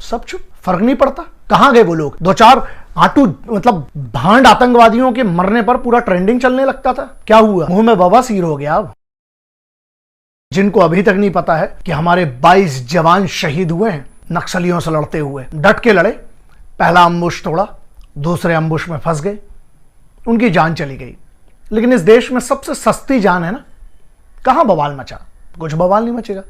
सब चुप, फर्क नहीं पड़ता। कहां गए वो लोग? दो चार आटू मतलब भांड आतंकवादियों के मरने पर पूरा ट्रेंडिंग चलने लगता था, क्या हुआ? मुंह में बवासीर हो गया। अब जिनको अभी तक नहीं पता है कि हमारे 22 जवान शहीद हुए हैं नक्सलियों से लड़ते हुए, डट के लड़े, पहला अम्बुश तोड़ा, दूसरे अम्बुश में फंस गए, उनकी जान चली गई। लेकिन इस देश में सबसे सस्ती जान है ना, कहां बवाल मचा? कुछ बवाल नहीं मचेगा।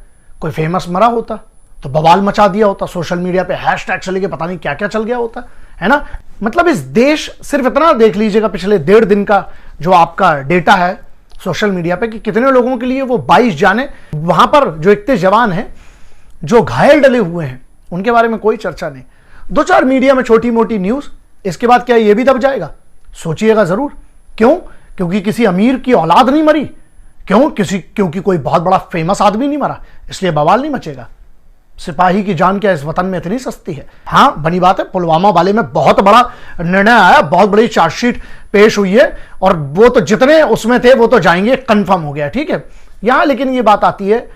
कोई फेमस मरा होता तो बवाल मचा दिया होता, सोशल मीडिया पे हैशटैग चले गए, पता नहीं क्या क्या चल गया होता, है ना। मतलब इस देश, सिर्फ इतना देख लीजिएगा पिछले 1.5 दिन का जो आपका डेटा है सोशल मीडिया पे कि कितने लोगों के लिए वो 22 जाने, वहां पर जो 31 जवान हैं जो घायल डले हुए हैं उनके बारे में कोई चर्चा नहीं। 2-4 मीडिया में छोटी मोटी न्यूज, इसके बाद क्या ये भी दब जाएगा? सोचिएगा जरूर। क्यों? क्योंकि किसी अमीर की औलाद नहीं मरी, क्योंकि कोई बहुत बड़ा फेमस आदमी नहीं मरा, इसलिए बवाल नहीं मचेगा। सिपाही की जान क्या इस वतन में इतनी सस्ती है? हाँ, बनी बात है, पुलवामा वाले में बहुत बड़ा निर्णय आया, बहुत बड़ी चार्जशीट पेश हुई है और वो तो जितने उसमें थे वो तो जाएंगे, कंफर्म हो गया, ठीक है। यहां लेकिन ये बात आती है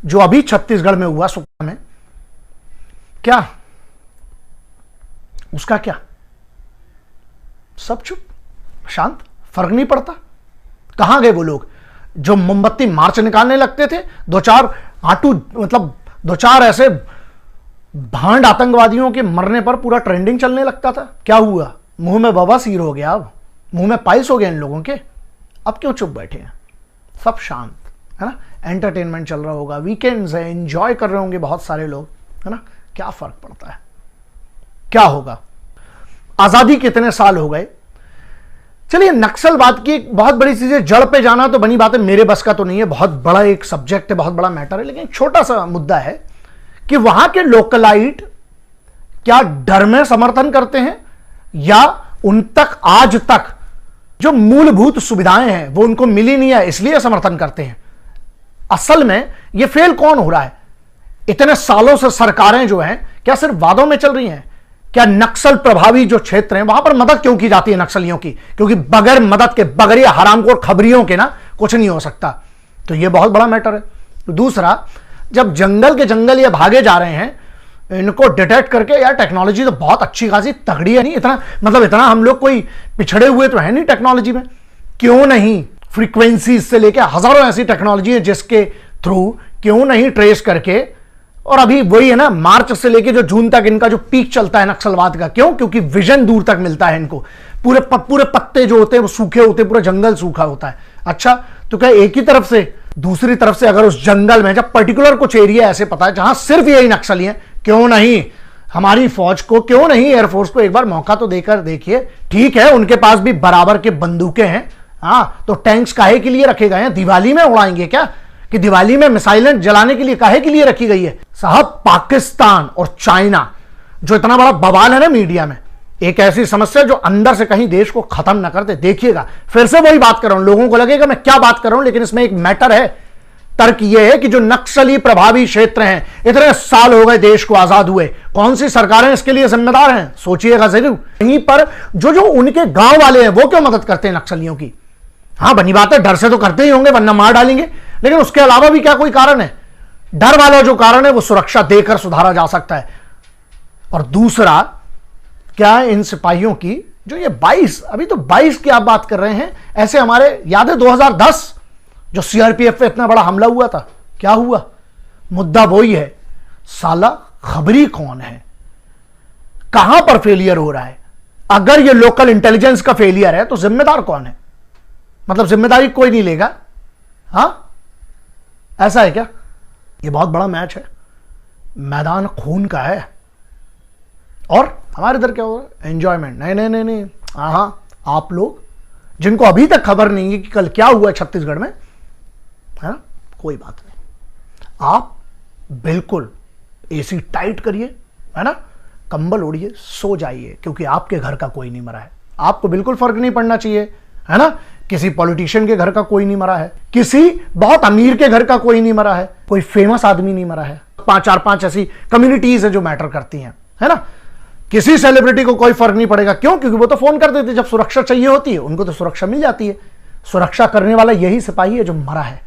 जो अभी छत्तीसगढ़ में हुआ, सुकमा में, क्या उसका क्या? सब चुप, शांत, फर्क नहीं पड़ता। कहां गए वो लोग जो मोमबत्ती मार्च निकालने लगते थे? दो चार ऐसे भांड आतंकवादियों के मरने पर पूरा ट्रेंडिंग चलने लगता था, क्या हुआ? मुंह में बवासीर हो गया, अब मुंह में पाइल्स हो गए इन लोगों के। अब क्यों चुप बैठे हैं? सब शांत, है ना। एंटरटेनमेंट चल रहा होगा, वीकेंड्स है, एंजॉय कर रहे होंगे बहुत सारे लोग, है ना। क्या फर्क पड़ता है? क्या होगा? आजादी कितने साल हो गए। चलिए, नक्सलवाद की एक बहुत बड़ी चीज है, जड़ पे जाना तो बनी बात है, मेरे बस का तो नहीं है, बहुत बड़ा एक सब्जेक्ट है, बहुत बड़ा मैटर है। लेकिन छोटा सा मुद्दा है कि वहां के लोकलाइट क्या डर में समर्थन करते हैं या उन तक आज तक जो मूलभूत सुविधाएं हैं वो उनको मिली नहीं है इसलिए समर्थन करते हैं? असल में ये फेल कौन हो रहा है? इतने सालों से सरकारें जो हैं क्या सिर्फ वादों में चल रही हैं? क्या नक्सल प्रभावी जो क्षेत्र हैं वहां पर मदद क्यों की जाती है नक्सलियों की? क्योंकि बगैर मदद के, बगैर हरामखोर खबरियों के ना कुछ नहीं हो सकता। तो ये बहुत बड़ा मैटर है। दूसरा, जब जंगल के जंगल ये भागे जा रहे हैं, इनको डिटेक्ट करके, यार टेक्नोलॉजी तो बहुत अच्छी खासी तगड़ी है, नहीं इतना हम लोग कोई पिछड़े हुए तो है नहीं टेक्नोलॉजी में। क्यों नहीं फ्रीक्वेंसी से लेकर हजारों ऐसी टेक्नोलॉजी है जिसके थ्रू क्यों नहीं ट्रेस करके, और अभी वही है ना, मार्च से लेके जो जून तक इनका जो पीक चलता है नक्सलवाद का, क्यों? क्योंकि विजन दूर तक मिलता है इनको। पूरे पत्ते जो होते हैं वो सूखे होते हैं, पूरा जंगल सूखा होता है। अच्छा, तो क्या एक ही तरफ से, दूसरी तरफ से अगर उस जंगल में जब पर्टिकुलर कुछ एरिया ऐसे पता है जहां सिर्फ यही नक्सली हैं, क्यों नहीं हमारी फौज को, क्यों नहीं एयरफोर्स को एक बार मौका तो देकर देखिए। ठीक है, उनके पास भी बराबर के बंदूकें हैं, हाँ, तो टैंक्स काहे के लिए रखे गए हैं? दिवाली में उड़ाएंगे क्या? कि दिवाली में मिसाइलें जलाने के लिए काहे के लिए रखी गई है? साहब, पाकिस्तान और चाइना जो इतना बड़ा बवाल है ना मीडिया में, एक ऐसी समस्या जो अंदर से कहीं देश को खत्म ना करते। देखिएगा, फिर से वही बात कर रहा हूं, लोगों को लगेगा मैं क्या बात कर रहा हूं, लेकिन इसमें एक मैटर है। तर्क यह है कि जो नक्सली प्रभावी क्षेत्र हैं, इतने साल हो गए देश को आजाद हुए, कौन सी सरकारें इसके लिए जिम्मेदार हैं? सोचिएगा जरूर। यहीं पर जो उनके गांव वाले हैं वो क्यों मदद करते हैं नक्सलियों की? हाँ, बनी बात है, डर से तो करते ही होंगे वरना मार डालेंगे, लेकिन उसके अलावा भी क्या कोई कारण है? डर वाला जो कारण है वो सुरक्षा देकर सुधारा जा सकता है। और दूसरा, क्या इन सिपाहियों की जो ये 22, अभी तो 22 की आप बात कर रहे हैं, ऐसे हमारे याद है 2010 जो सीआरपीएफ पे इतना बड़ा हमला हुआ था, क्या हुआ? मुद्दा वही है, साला खबरी कौन है? कहां पर फेलियर हो रहा है? अगर ये लोकल इंटेलिजेंस का फेलियर है तो जिम्मेदार कौन है? मतलब जिम्मेदारी कोई नहीं लेगा? हां, ऐसा है क्या? ये बहुत बड़ा मैच है, मैदान खून का है, और हमारे इधर क्या हो रहा है? एंजॉयमेंट। नहीं, हाँ, आप लोग जिनको अभी तक खबर नहीं है कि कल क्या हुआ छत्तीसगढ़ में, है ना, कोई बात नहीं, आप बिल्कुल एसी टाइट करिए, है ना, कंबल ओढ़िए, सो जाइए, क्योंकि आपके घर का कोई नहीं मरा है। आपको बिल्कुल फर्क नहीं पड़ना चाहिए, है ना। किसी पॉलिटिशियन के घर का कोई नहीं मरा है, किसी बहुत अमीर के घर का कोई नहीं मरा है, कोई फेमस आदमी नहीं मरा है। 4-5 ऐसी कम्युनिटीज है जो मैटर करती हैं, है ना। किसी सेलिब्रिटी को कोई फर्क नहीं पड़ेगा, क्यों? क्योंकि वो तो फोन कर देते जब सुरक्षा चाहिए होती है, उनको तो सुरक्षा मिल जाती है। सुरक्षा करने वाला यही सिपाही है जो मरा है,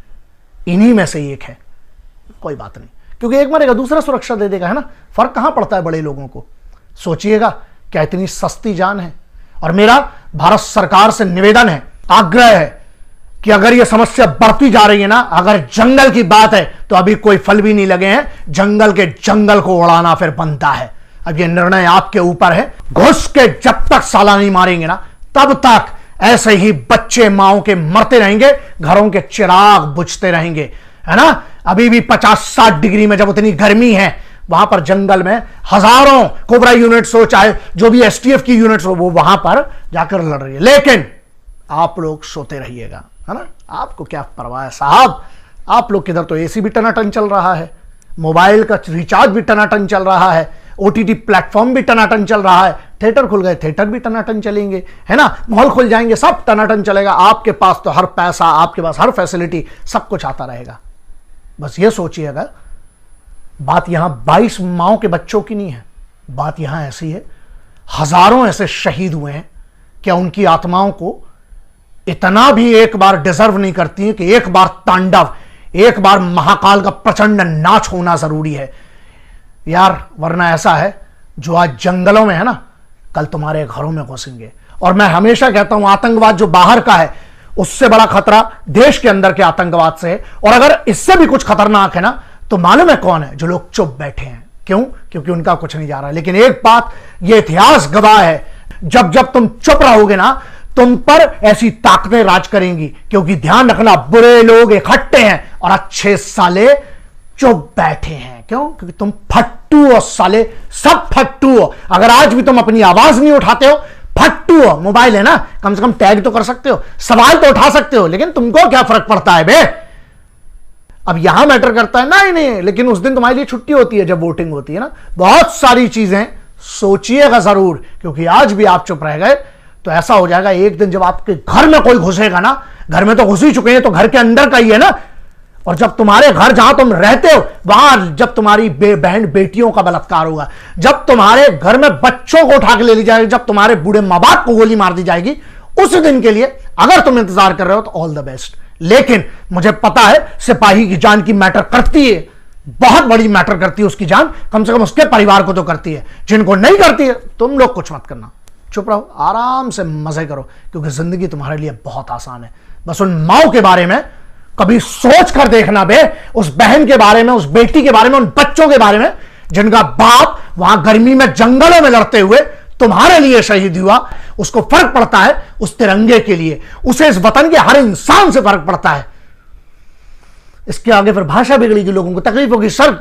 इन्हीं में से एक है, कोई बात नहीं। क्योंकि एक मरेगा दूसरा सुरक्षा दे देगा, है ना। फर्क कहां पड़ता है बड़े लोगों को। सोचिएगा क्या इतनी सस्ती जान है। और मेरा भारत सरकार से निवेदन है, आग्रह है कि अगर यह समस्या बढ़ती जा रही है ना, अगर जंगल की बात है तो अभी कोई फल भी नहीं लगे हैं, जंगल के जंगल को उड़ाना फिर बनता है। अब यह निर्णय आपके ऊपर है। घुस के जब तक साला नहीं मारेंगे ना, तब तक ऐसे ही बच्चे माओ के मरते रहेंगे, घरों के चिराग बुझते रहेंगे, है ना। अभी भी 50-60 डिग्री में जब उतनी गर्मी है, वहां पर जंगल में हजारों कोबरा यूनिट्स हो, चाहे जो भी एसटीएफ की यूनिट्स हो, वो वहां पर जाकर लड़ रही है। लेकिन आप लोग सोते रहिएगा, है ना। आपको क्या परवाह है साहब। आप लोग किधर तो एसी भी टनाटन चल रहा है, मोबाइल का रिचार्ज भी टनाटन चल रहा है, ओटीटी प्लेटफॉर्म भी टनाटन चल रहा है, थिएटर खुल गए, थिएटर भी टनाटन चलेंगे, है ना। मॉल खुल जाएंगे, सब टनाटन चलेगा। आपके पास तो हर पैसा, आपके पास हर फैसिलिटी, सब कुछ आता रहेगा। बस ये सोचिएगा, बात यहां 22 माओ के बच्चों की नहीं है, बात यहां ऐसी है, हजारों ऐसे शहीद हुए हैं। क्या उनकी आत्माओं को इतना भी एक बार डिजर्व नहीं करती है कि एक बार तांडव, एक बार महाकाल का प्रचंड नाच होना जरूरी है यार। वरना ऐसा है, जो आज जंगलों में है ना, कल तुम्हारे घरों में घुसेंगे। और मैं हमेशा कहता हूं, आतंकवाद जो बाहर का है, उससे बड़ा खतरा देश के अंदर के आतंकवाद से है। और अगर इससे भी कुछ खतरनाक है ना, तो मालूम है कौन है? जो लोग चुप बैठे हैं। क्यों? क्योंकि उनका कुछ नहीं जा रहा है। लेकिन एक बात यह इतिहास गवाह है, जब जब तुम चुप रहोगे ना, तुम पर ऐसी ताकतें राज करेंगी। क्योंकि ध्यान रखना, बुरे लोग इकट्ठे हैं और अच्छे साले चुप बैठे हैं। क्यों? क्योंकि तुम फट्टू हो साले, सब फट्टू हो। अगर आज भी तुम अपनी आवाज नहीं उठाते हो, फट्टू हो। मोबाइल है ना, कम से कम टैग तो कर सकते हो, सवाल तो उठा सकते हो, लेकिन तुमको क्या फर्क पड़ता है बे। अब यहां मैटर करता है ना, नहीं, लेकिन उस दिन तुम्हारे लिए छुट्टी होती है जब वोटिंग होती है ना। बहुत सारी चीजें सोचिएगा जरूर, क्योंकि आज भी आप चुप रह गए तो ऐसा हो जाएगा एक दिन जब आपके घर में कोई घुसेगा ना, घर में तो घुस ही चुके हैं, तो घर के अंदर का ही है ना। और जब तुम्हारे घर जहां तुम रहते हो, वहां जब तुम्हारी बहन बेटियों का बलात्कार होगा, जब तुम्हारे घर में बच्चों को उठा के ले ली जाएगी, जब तुम्हारे बूढ़े मां बाप को गोली मार दी जाएगी, उस दिन के लिए अगर तुम इंतजार कर रहे हो तो ऑल द बेस्ट। लेकिन मुझे पता है सिपाही की जान की मैटर करती है, बहुत बड़ी मैटर करती है उसकी जान, कम से कम उसके परिवार को तो करती है। जिनको नहीं करती है, तुम लोग कुछ मत करना, चुप रहो, आराम से मजे करो, क्योंकि जिंदगी तुम्हारे लिए बहुत आसान है। बस उन माओ के बारे में कभी सोच कर देखना बे, उस बहन के बारे में, उस बेटी के बारे में, उन बच्चों के बारे में जिनका बाप वहां गर्मी में जंगलों में लड़ते हुए तुम्हारे लिए शहीद हुआ। उसको फर्क पड़ता है उस तिरंगे के लिए, उसे इस वतन के हर इंसान से फर्क पड़ता है। इसके आगे फिर भाषा बिगड़ेगी, लोगों को तकलीफ होगी। सर